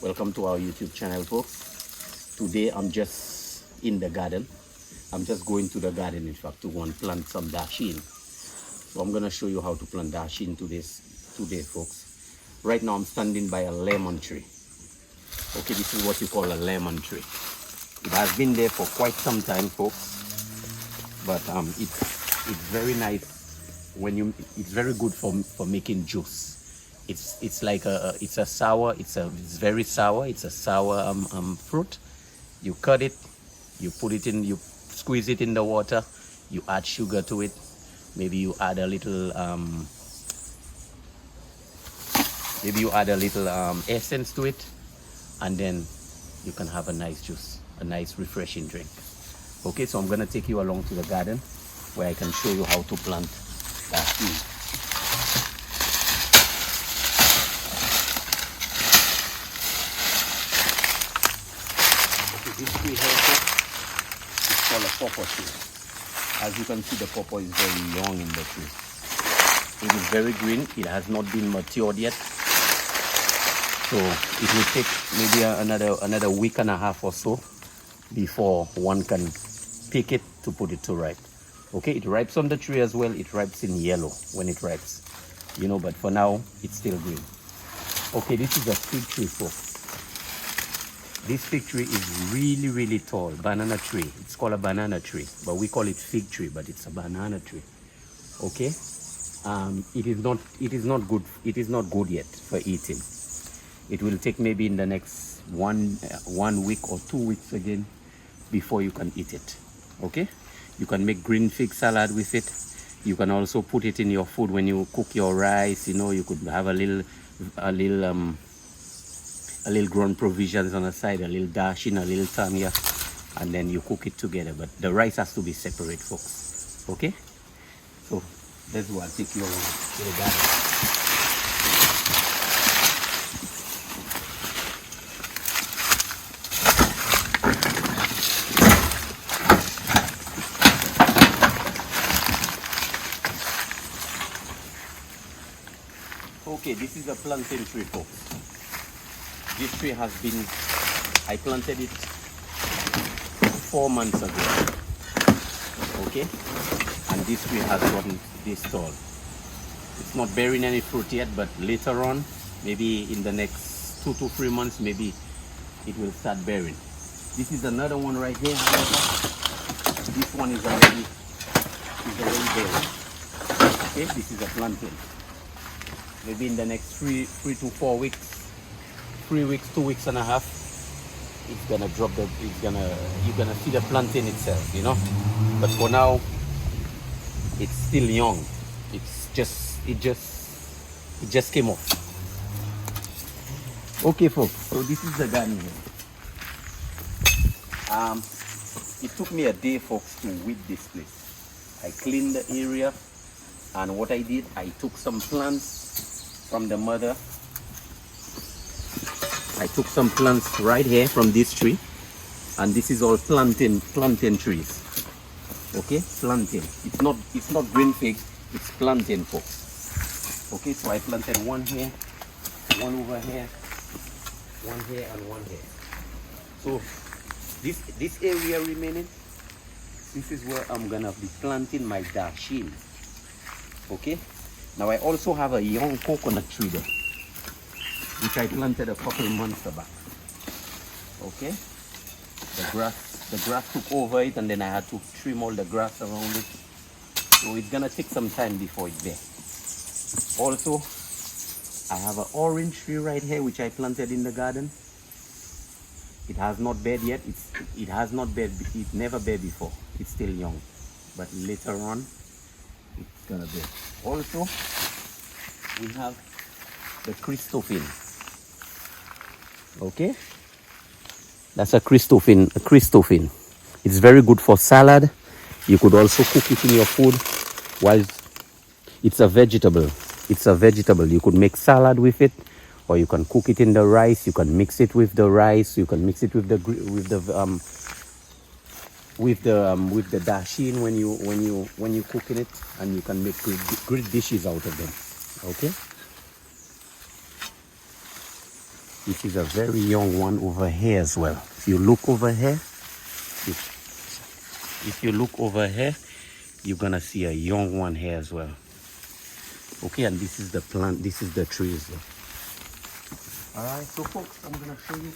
Welcome to our YouTube channel, folks. Today I'm just in the garden. I'm just going to the garden, in fact, to go and plant some Dasheen. So I'm gonna show you how to plant Dasheen today, folks. Right now I'm standing by a lemon tree. Okay, this is what you call a lemon tree. It has been there for quite some time, folks. But it's very nice it's very good for making juice. It's like it's very sour. It's a sour fruit. You cut it, you put it in, you squeeze it in the water, you add sugar to it, maybe you add a little essence to it, and then you can have a nice juice, a nice refreshing drink. Okay, so I'm gonna take you along to the garden where I can show you how to plant Dasheen. This tree here is called a pawpaw tree. As you can see, the pawpaw is very young in the tree. It is very green. It has not been matured yet. So it will take maybe another week and a half or so before one can pick it to put it to ripe. Okay, it ripes on the tree as well. It ripes in yellow when it ripes, you know, but for now it's still green. Okay, this is a fig tree, folks. This fig tree is really tall, banana tree. It's called a banana tree, but we call it fig tree, but it's a banana tree. Okay, it is not good yet for eating. It will take maybe in the next one week or 2 weeks again before you can eat it. Okay, you can make green fig salad with it. You can also put it in your food when you cook your rice. You know, you could have a little grown provisions on the side, a little Dasheen, a little tanya, and then you cook it together. But the rice has to be separate, folks. Okay, so that's what I'll take you to the garden. Okay, this is a plantain tree, folks. This tree has been, I planted it 4 months ago. Okay, and this tree has gotten this tall. It's not bearing any fruit yet, but later on, maybe in the next 2 to 3 months, maybe it will start bearing. This is another one right here, however. This one is already bearing. Okay, this is a plantain. Maybe in the next 3 to 4 weeks, 3 weeks, 2 weeks and a half, it's gonna drop you're gonna see the plantain itself, you know. But for now, it's still young. It just came off. Okay, folks. So this is the garden here. It took me a day, folks, to weed this place. I cleaned the area, and what I did, I took some plants from the mother. I took some plants right here from this tree, and this is all plantain trees. Okay, plantain. It's not green fig, it's plantain, folks. Okay, so I planted one here, one over here, one here, and one here. So this area remaining, this is where I'm gonna be planting my Dasheen. Okay, now I also have a young coconut tree there, which I planted a couple months back. Okay, the grass took over it, and then I had to trim all the grass around it. So it's gonna take some time before it's there. Also, I have an orange tree right here, which I planted in the garden. It has not bared yet. It never bared before. It's still young, but later on, it's gonna bear. Also, we have the Christophine. Okay, that's a Christophine. It's very good for salad. You could also cook it in your food. While it's a vegetable, you could make salad with it, or you can cook it in the rice. You can mix it with the rice. You can mix it with the Dasheen when you cooking it, and you can make great dishes out of them. Okay. This is a very young one over here as well. If you look over here, if you look over here, you're gonna see a young one here as well. Okay, and this is the plant, this is the tree as well. Alright, so folks, I'm gonna show you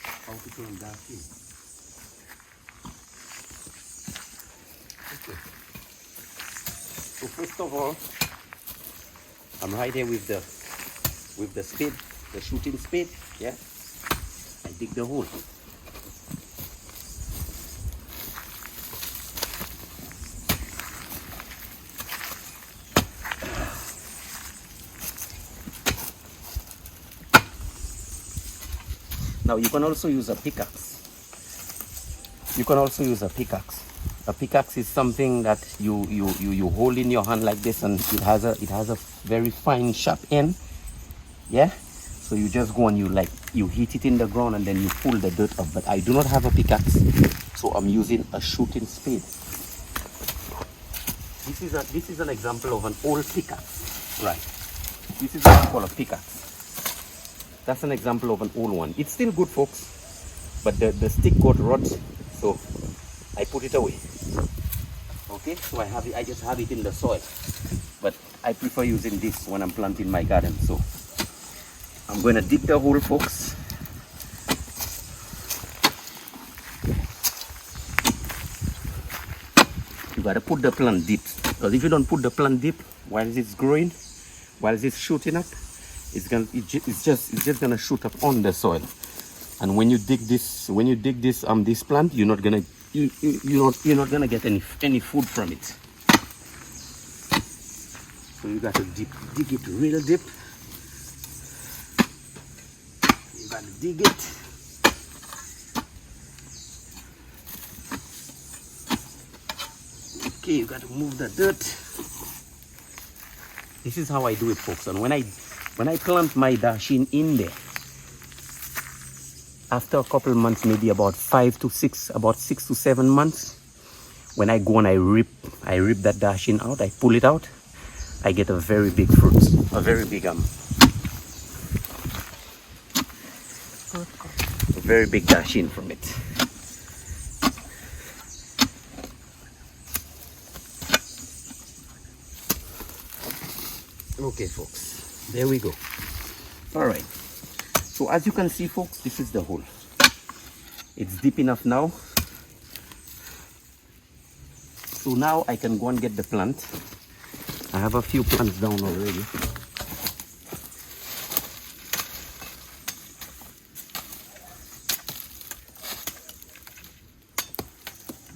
how to turn Dasheen. Okay. So first of all, I'm right here with the spade, the shooting spade. Yeah, I dig the hole. Now you can also use a pickaxe. You can also use a pickaxe. A pickaxe is something that you hold in your hand like this, and it has a very fine sharp end. Yeah. So you just go and you hit it in the ground and then you pull the dirt up. But I do not have a pickaxe, so I'm using a shooting spade. This is an example of an old pickaxe. Right. This is what we call a pickaxe. That's an example of an old one. It's still good, folks, but the stick got rot, so I put it away. Okay, so I just have it in the soil, but I prefer using this when I'm planting my garden. So I'm going to dig the hole, folks. You got to put the plant deep, because if you don't put the plant deep while it's growing, while it's shooting up, it's just gonna shoot up on the soil. And when you dig this this plant, you're not gonna get any food from it. So you got to dig it real deep. You got to dig it. Okay, you got to move the dirt. This is how I do it, folks. And when I plant my Dasheen in there, after a couple months, maybe about 6 to 7 months, when I go and I rip that Dasheen out, I pull it out, I get a very big fruit, a very big Dasheen from it. Okay, folks, there we go. All right, so as you can see, folks, this is the hole. It's deep enough now. So now I can go and get the plant. I have a few plants down already.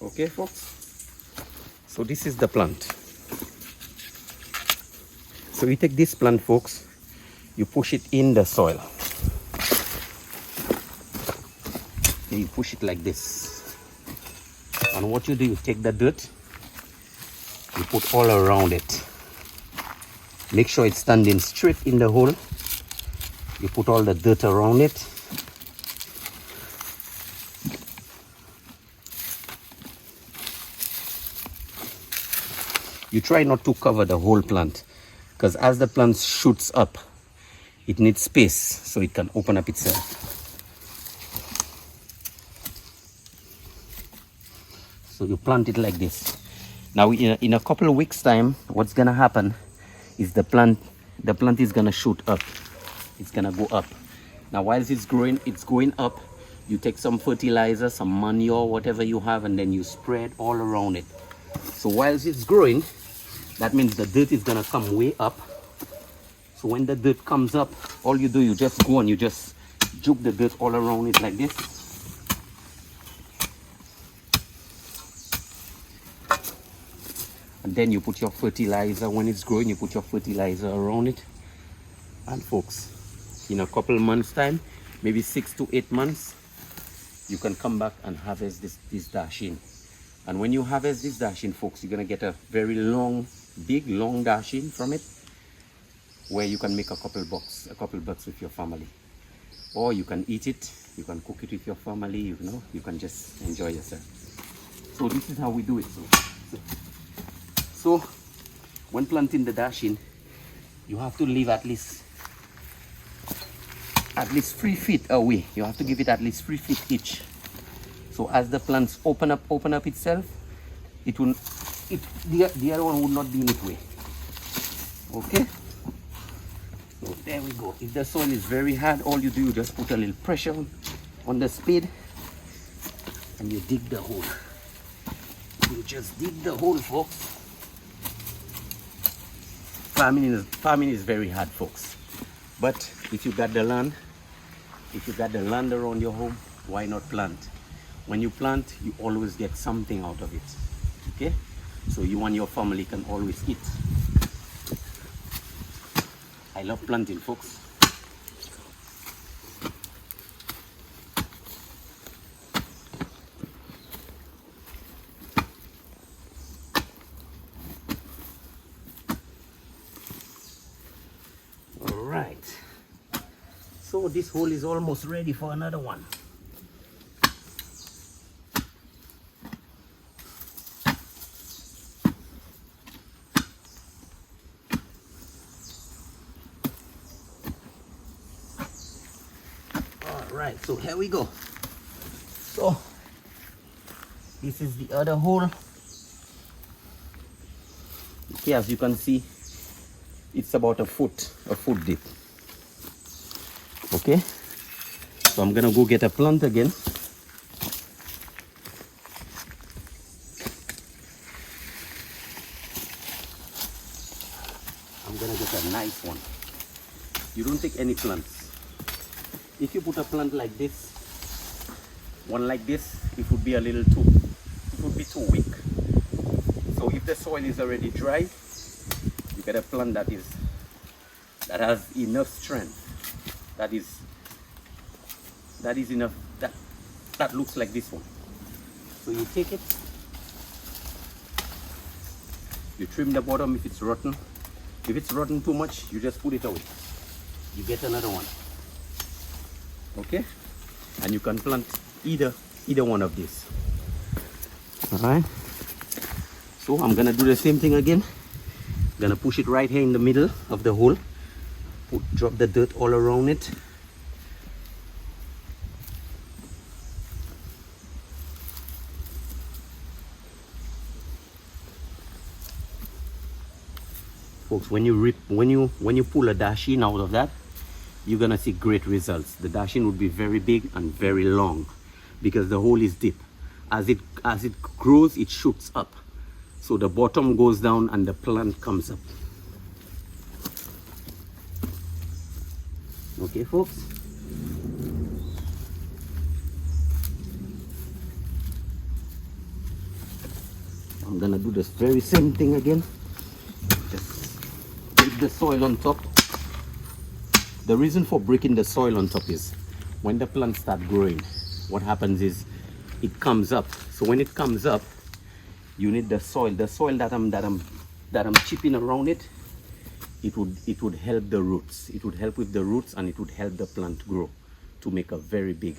Okay, folks, so this is the plant. So you take this plant, folks, you push it in the soil. And you push it like this. And what you do, you take the dirt, you put all around it. Make sure it's standing straight in the hole. You put all the dirt around it. You try not to cover the whole plant, because as the plant shoots up, it needs space so it can open up itself. So you plant it like this. Now in a couple of weeks time, what's gonna happen is the plant is gonna shoot up. It's gonna go up. Now while it's going up, you take some fertilizer, some manure, whatever you have, and then you spread all around it. So while it's growing, that means the dirt is gonna come way up. So when the dirt comes up, all you do, you just go and you just juke the dirt all around it like this. And then you put your fertilizer. When it's growing, you put your fertilizer around it. And folks, in a couple months time, maybe 6 to 8 months, you can come back and harvest this Dasheen. And when you harvest this Dasheen, folks, you're gonna get a very big long Dasheen from it, where you can make a couple bucks with your family. Or you can eat it, you can cook it with your family, you can just enjoy yourself. So this is how we do it. So when planting the Dasheen, you have to leave at least at least 3 feet away. You have to give it at least 3 feet each. So as the plants open up itself, it will, the other one would not be in its way. Okay. So there we go. If the soil is very hard, all you do is just put a little pressure on the spade and you dig the hole. You just dig the hole, folks. Farming is very hard, folks. But if you got the land, around your home, why not plant? When you plant, you always get something out of it. Okay? So you and your family can always eat. I love planting, folks. All right. So this hole is almost ready for another one. Right, so here we go. So this is the other hole. Okay, as you can see, it's about a foot deep. Okay, so I'm gonna go get a plant again. I'm gonna get a nice one. You don't take any plants. If you put a plant like this, one like this, it would be a little too, it would be too weak. So if the soil is already dry, you get a plant that has enough strength, that is enough, that looks like this one. So you take it, you trim the bottom if it's rotten. If it's rotten too much, you just put it away. You get another one. Okay, and you can plant either one of these. All right, so I'm gonna do the same thing again. I'm gonna push it right here in the middle of the hole, drop the dirt all around it. Folks, when you pull a Dasheen out of that, you're gonna see great results. The Dasheen would be very big and very long because the hole is deep. As it grows, it shoots up. So the bottom goes down and the plant comes up. Okay, folks. I'm gonna do this very same thing again. Just take the soil on top. The reason for breaking the soil on top is when the plants start growing, what happens is it comes up. So when it comes up, you need the soil that I'm chipping around it. It would help the roots. It would help with the roots and it would help the plant grow to make a very big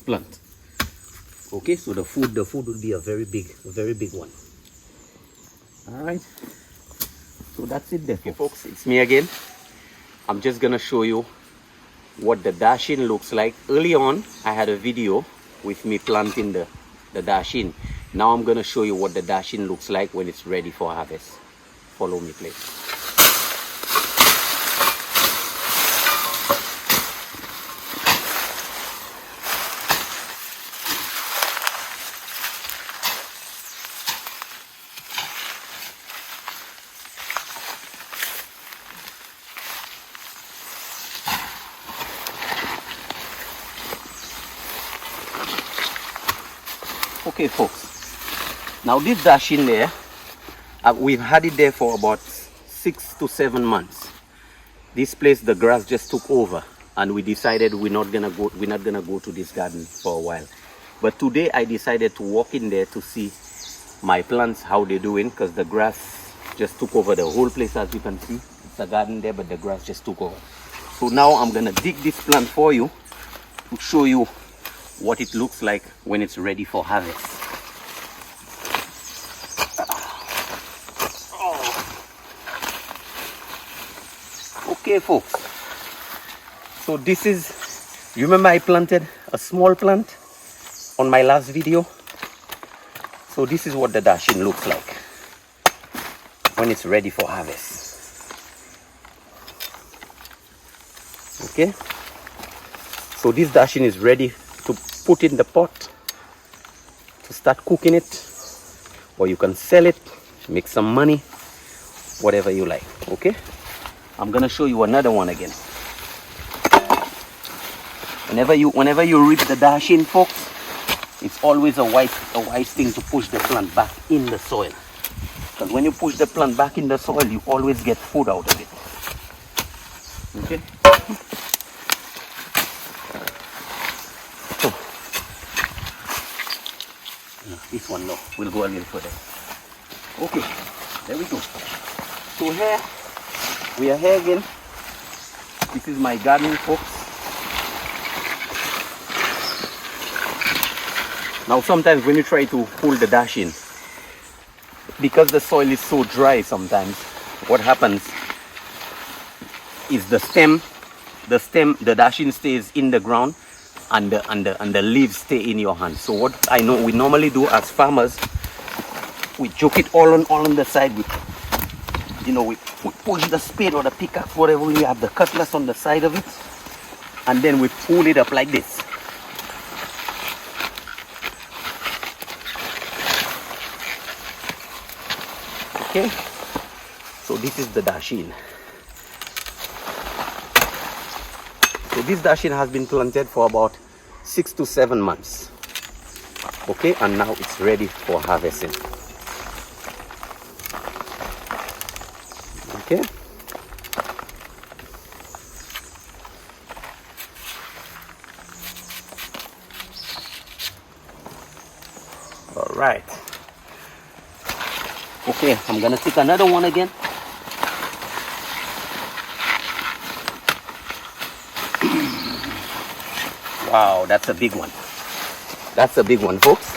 plant. Okay, so the food would be a very big one. All right. So that's it there, folks. It's me again. I'm just gonna show you what the Dasheen looks like. Early on, I had a video with me planting the Dasheen. Now I'm gonna show you what the Dasheen looks like when it's ready for harvest. Follow me, please. Okay, folks, now this Dasheen there, we've had it there for about 6 to 7 months. This place, the grass just took over and we decided we're not gonna go to this garden for a while. But today I decided to walk in there to see my plants, how they're doing, because the grass just took over the whole place. As you can see, it's a garden there, but the grass just took over. So now I'm gonna dig this plant for you to show you what it looks like when it's ready for harvest. Okay, folks. So this is, you remember I planted a small plant on my last video? So this is what the Dasheen looks like when it's ready for harvest. Okay. So this Dasheen is ready to put in the pot to start cooking it, or you can sell it, make some money, whatever you like. Okay. I'm gonna show you another one again. Whenever you rip the Dasheen, folks, it's always a wise thing to push the plant back in the soil. Because when you push the plant back in the soil, you always get food out of it. Okay. So this one, no, we'll go a little further. Okay, there we go. So here we are here again. This is my garden, folks. Now sometimes when you try to pull the Dasheen, because the soil is so dry sometimes, what happens is the Dasheen stays in the ground and the leaves stay in your hand. So what I know we normally do as farmers, we choke it all on the side. We push the spade or the pickaxe, whatever we have, the cutlass on the side of it, and then we pull it up like this. Okay, so this is the Dasheen. So this Dasheen has been planted for about 6 to 7 months. Okay, and now it's ready for harvesting. Okay. All right. Okay, I'm gonna take another one again. Wow, that's a big one. That's a big one, folks.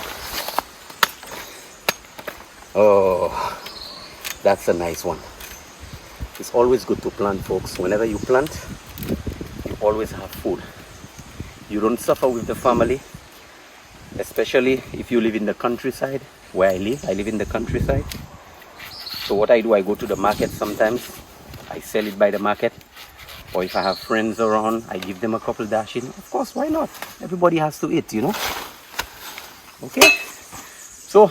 Oh, that's a nice one. It's always good to plant, folks. Whenever you plant, you always have food. You don't suffer with the family, especially if you live in the countryside. Where I live in the countryside. So what I do, I go to the market sometimes. I sell it by the market. Or if I have friends around, I give them a couple Dasheen. Of course, why not? Everybody has to eat, you know. Okay. So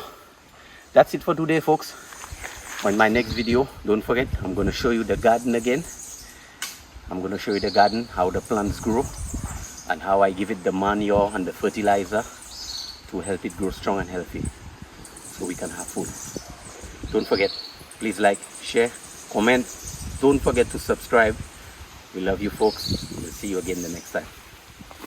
that's it for today, folks. On my next video, don't forget, I'm going to show you the garden again. I'm going to show you the garden, how the plants grow, and how I give it the manure and the fertilizer to help it grow strong and healthy, so we can have food. Don't forget, please like, share, comment. Don't forget to subscribe. We love you, folks. We'll see you again the next time.